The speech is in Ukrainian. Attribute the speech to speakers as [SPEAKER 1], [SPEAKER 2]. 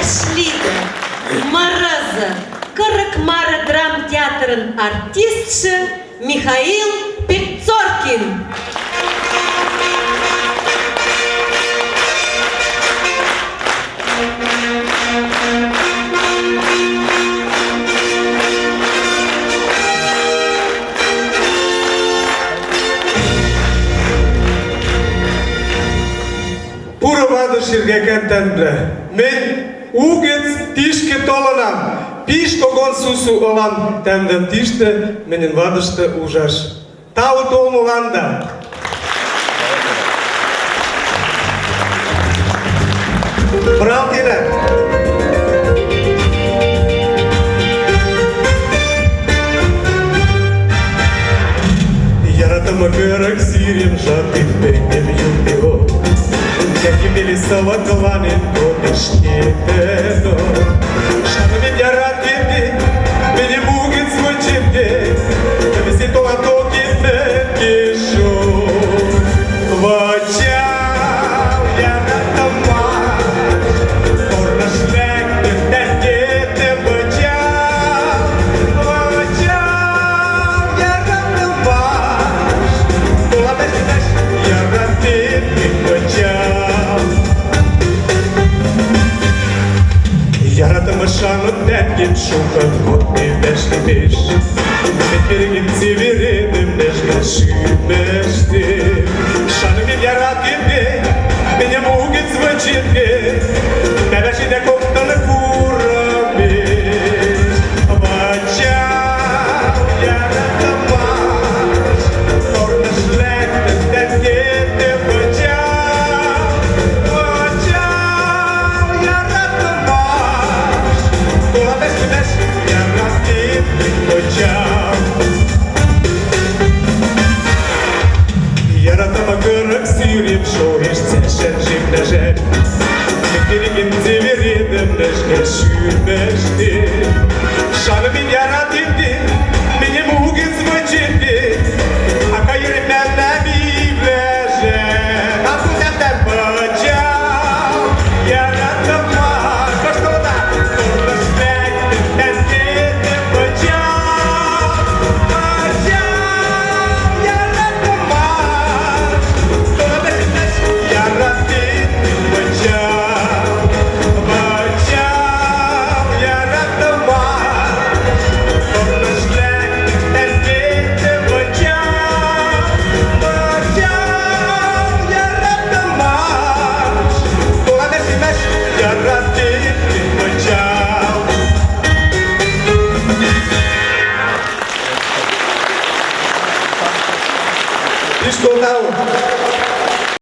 [SPEAKER 1] Schlieder, Мороза, Каракмара драмтеатрын артистші Михаил Петцоркин.
[SPEAKER 2] Пурваду ширгекен тенбле. Мен угец тишке толанам. Пиш когон сусу олам. Тенден тиште менен вадышты ужаш. Тау толмуланда. Брал тире. Яратыма кырык сирем жатып бейнем юлдего. Як имели салакланин подышкетено. Шанымен яратымде, мене бугет звучимде. Веси тола токимен кешу. Вачал яратымаш, орна шлектен тәнгете вачал. Вачал яратымаш, тола бәш яратымде вачал. Яратымы шанып тәнген шуқын көтне бәшті беш. Меткереген севередім бәшті шүймәшті. Шанымен яратымде, мене мұғын звучимде. Бәбәшіне көптіні күрімеш. Вачал яратымаш, орны шләктін тәнгеті вачал. Вачал яратымаш, тола бәш яратымды вачал. Яратыма кырык сирем шоғеш цәшәр жемнәжәр. Мекереген зевередім нәшке шүймәшті. Шанымен яратымды, мене мұғын звучимде. Ака ерімнән нәбивләжәр. Ақылдәмдән вачал яратымаш. Баштолда, орны шләктін тәнгеті вачал. Вачал яратымаш, тола бәш яратымды вачал. Вачал яратымаш, орны шләктін тәнгеті вачал. Вачал яратымаш, тола бәш яратымды вачал. Пиш колтау.